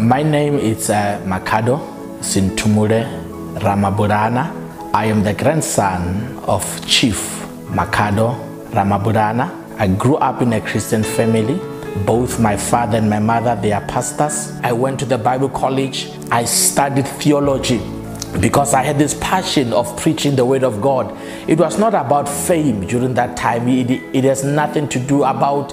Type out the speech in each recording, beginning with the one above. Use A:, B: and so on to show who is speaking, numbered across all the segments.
A: My name is Makado Sintumule Ramaburana. I am the grandson of Chief Makado Ramaburana. I grew up in a Christian family. Both my father and my mother, they are pastors. I went to the Bible college. I studied theology because I had this passion of preaching the word of God. It was not about fame during that time. It has nothing to do about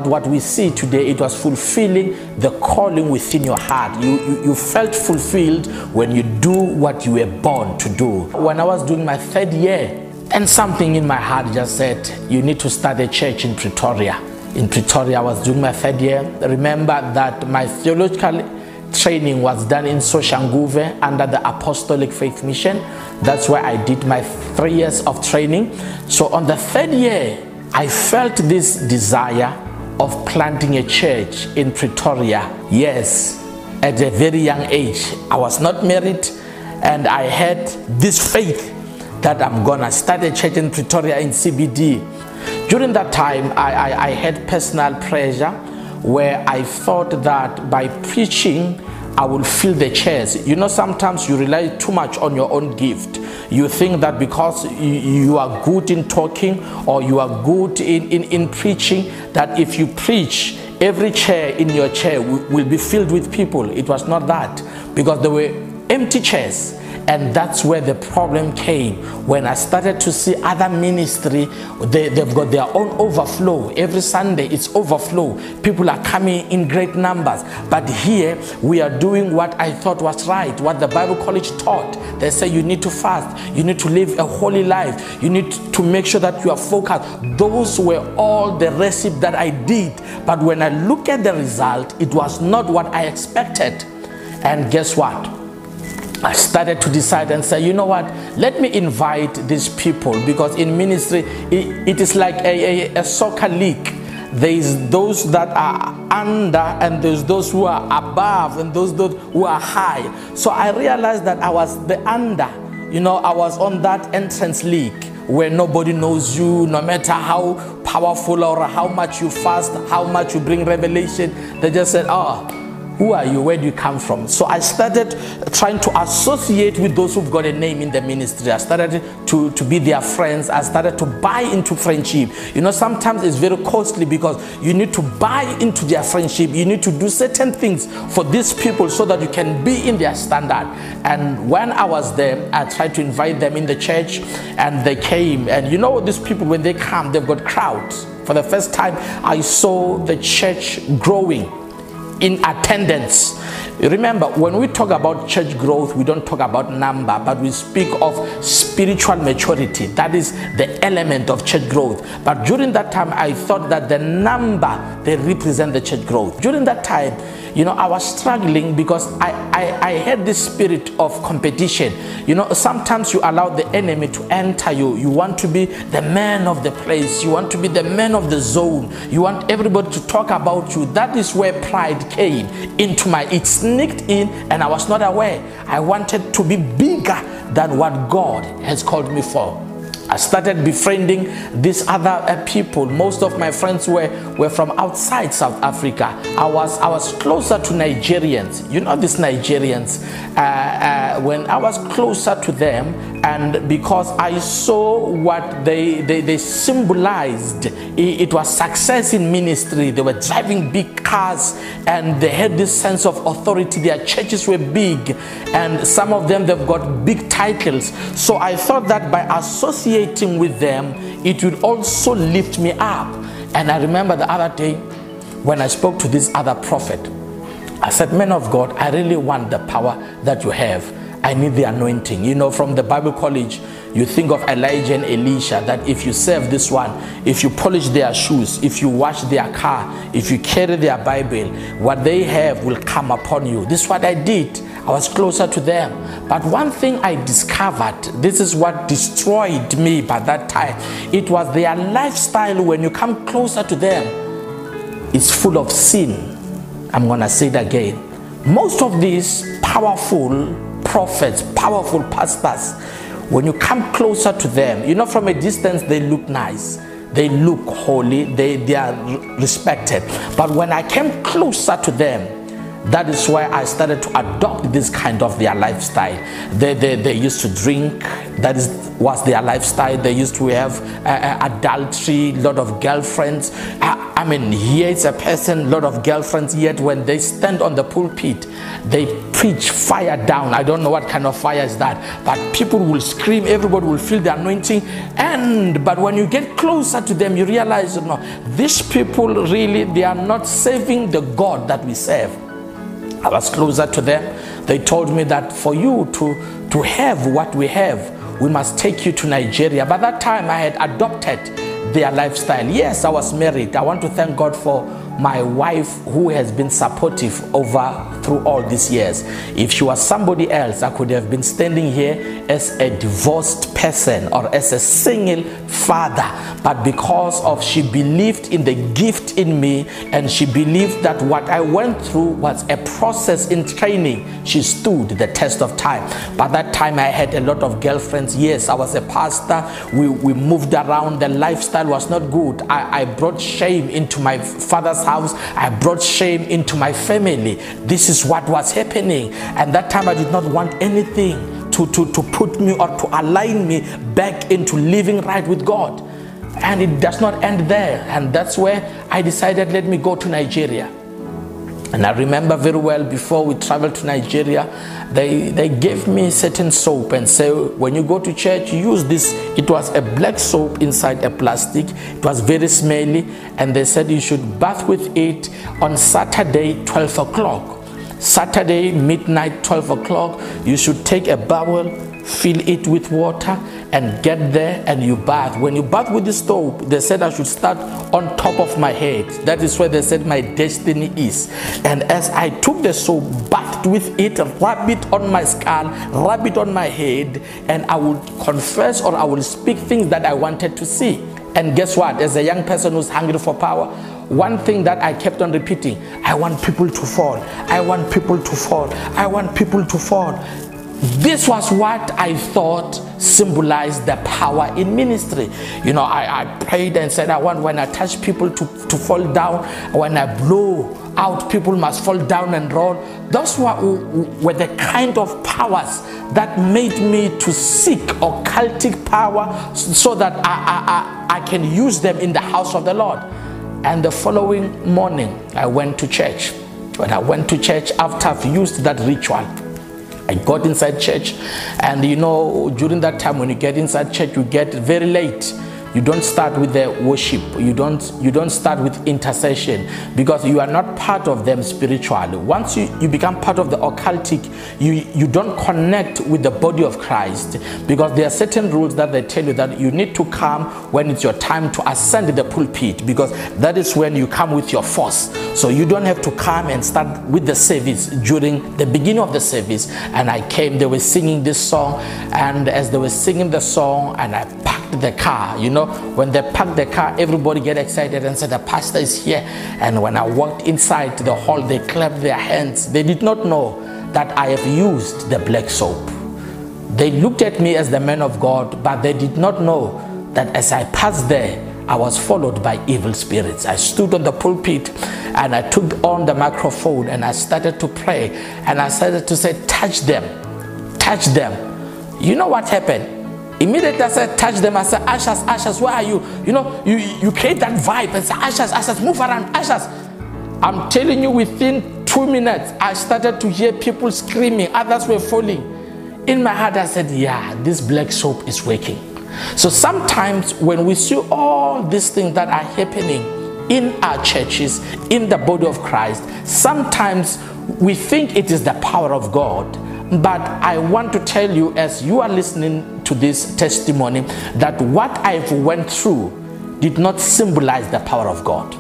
A: what we see today. It was fulfilling the calling within your heart. You felt fulfilled when you do what you were born to do. When I was doing my third year, and something in my heart just said, you need to start a church in Pretoria. In Pretoria, I was doing my third year. Remember that my theological training was done in Soshanguve under the Apostolic Faith Mission. That's where I did my 3 years of training. So on the third year, I felt this desire of planting a church in Pretoria. Yes, at a very young age. I was not married, and I had this faith that I'm gonna start a church in Pretoria in CBD. During that time, I had personal pressure where I thought that by preaching, I will fill the chairs. You know, sometimes you rely too much on your own gift. You think that because you are good in talking or you are good in preaching, that if you preach, every chair in your chair will be filled with people. It was not that, because there were empty chairs. And that's where the problem came. When I started to see other ministry, they've got their own overflow. Every Sunday it's overflow. People are coming in great numbers. But here we are doing what I thought was right, what the Bible college taught. They say you need to fast, you need to live a holy life, you need to make sure that you are focused. Those were all the recipe that I did. But when I look at the result, it was not what I expected. And guess what? I started to decide and say, you know what, let me invite these people, because in ministry, it is like a soccer league. There is those that are under, and there's those who are above, and those who are high. So I realized that I was the under. You know, I was on that entrance league where nobody knows you, no matter how powerful or how much you fast, how much you bring revelation. They just said, oh, who are you? Where do you come from? So I started trying to associate with those who've got a name in the ministry. I started to be their friends. I started to buy into friendship. You know, sometimes it's very costly because you need to buy into their friendship. You need to do certain things for these people so that you can be in their standard. And when I was there, I tried to invite them in the church, and they came. And you know, these people, when they come, they've got crowds. For the first time, I saw the church growing in attendance. Remember, when we talk about church growth, we don't talk about number, but we speak of spiritual maturity. That is the element of church growth. But during that time, I thought that the number, they represent the church growth. During that time, you know, I was struggling because I had this spirit of competition. You know, sometimes you allow the enemy to enter you. You want to be the man of the place. You want to be the man of the zone. You want everybody to talk about you. That is where pride came into it sneaked in, and I was not aware. I wanted to be bigger than what God has called me for. I started befriending these other people. Most of my friends were from outside South Africa. I was closer to Nigerians. You know, these Nigerians, when I was closer to them, and because I saw what they symbolized, it was success in ministry. They were driving big cars, and they had this sense of authority. Their churches were big, and some of them, they've got big titles. So I thought that by associating with them, it would also lift me up. And I remember the other day when I spoke to this other prophet, I said, man of God, I really want the power that you have. I need the anointing. You know, from the Bible college, you think of Elijah and Elisha, that if you serve this one, if you polish their shoes, if you wash their car, if you carry their Bible, what they have will come upon you. This is what I did. I was closer to them. But one thing I discovered, this is what destroyed me by that time, it was their lifestyle. When you come closer to them, it's full of sin. I'm gonna say it again. Most of these powerful prophets, powerful pastors, when you come closer to them, you know, from a distance they look nice, they look holy, they are respected. But when I came closer to them, That is why I started to adopt this kind of their lifestyle. They used to drink. That was their lifestyle. They used to have adultery, lot of girlfriends. I mean, here it's a person, lot of girlfriends, yet when they stand on the pulpit, they preach fire down. I don't know what kind of fire is that, but people will scream, everybody will feel the anointing. But when you get closer to them, you realize, no, these people really, they are not serving the God that we serve. I was closer to them. They told me that for you to have what we have, we must take you to Nigeria. By that time, I had adopted their lifestyle. Yes, I was married. I want to thank God for my wife, who has been supportive through all these years. If she was somebody else, I could have been standing here as a divorced person or as a single father. But because of she believed in the gift in me, and she believed that what I went through was a process in training, she stood the test of time. By that time, I had a lot of girlfriends. Yes, I was a pastor. We moved around. The lifestyle was not good. I brought shame into my father's house. I brought shame into my family. This is what was happening. And that time I did not want anything to put me or to align me back into living right with God. And it does not end there. And that's where I decided, let me go to Nigeria. And I remember very well, before we traveled to Nigeria, they gave me certain soap and say, when you go to church, use this. It was a black soap inside a plastic. It was very smelly. And they said you should bath with it on Saturday, 12 o'clock. Saturday, midnight, 12 o'clock, you should take a bowl, fill it with water, and get there and you bath. When you bath with the soap, they said I should start on top of my head. That is where they said my destiny is. And as I took the soap, bathed with it, rub it on my skull, rub it on my head, and I would confess or I will speak things that I wanted to see. And guess what? As a young person who's hungry for power, one thing that I kept on repeating, I want people to fall. I want people to fall. I want people to fall. This was what I thought symbolized the power in ministry. You know, I prayed and said, I want, when I touch people to fall down, when I blow out, people must fall down and roll. Those were the kind of powers that made me to seek occultic power so that I can use them in the house of the Lord. And the following morning, I went to church. When I went to church, after I've used that ritual, I got inside church. And you know, during that time, when you get inside church, you get very late. You don't start with the worship. You don't start with intercession, because you are not part of them spiritually. Once you become part of the occultic, you don't connect with the body of Christ, because there are certain rules that they tell you that you need to come when it's your time to ascend the pulpit, because that is when you come with your force. So you don't have to come and start with the service during the beginning of the service. And I came, they were singing this song, and as they were singing the song, and I packed the car, you know, when they packed the car, everybody get excited and said, the pastor is here. And when I walked inside the hall, they clapped their hands. They did not know that I have used the black soap. They looked at me as the man of God, but they did not know that as I passed there, I was followed by evil spirits. I stood on the pulpit and I took on the microphone and I started to pray. And I started to say, touch them, touch them. You know what happened? Immediately I said, touch them. I said, ushers, ushers, where are you? You know, you create that vibe and say, ushers, ushers, move around, ushers. I'm telling you, within 2 minutes, I started to hear people screaming. Others were falling. In my heart, I said, yeah, this black soap is working. So sometimes when we see all these things that are happening in our churches, in the body of Christ, sometimes we think it is the power of God. But I want to tell you, as you are listening to this testimony, that what I've went through did not symbolize the power of God.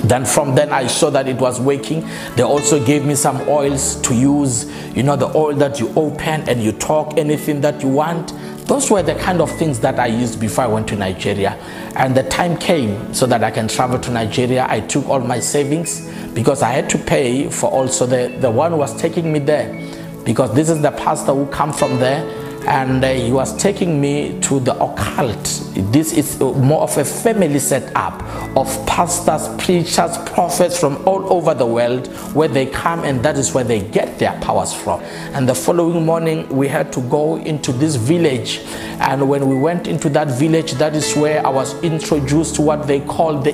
A: Then from then I saw that it was working. They also gave me some oils to use, you know, the oil that you open and you talk anything that you want. Those were the kind of things that I used before I went to Nigeria. And the time came so that I can travel to Nigeria. I took all my savings, because I had to pay for also the one who was taking me there, because this is the pastor who come from there. and he was taking me to the occult. This is more of a family setup of pastors, preachers, prophets from all over the world, where they come and that is where they get their powers from. And the following morning we had to go into this village, and when we went into that village, that is where I was introduced to what they call the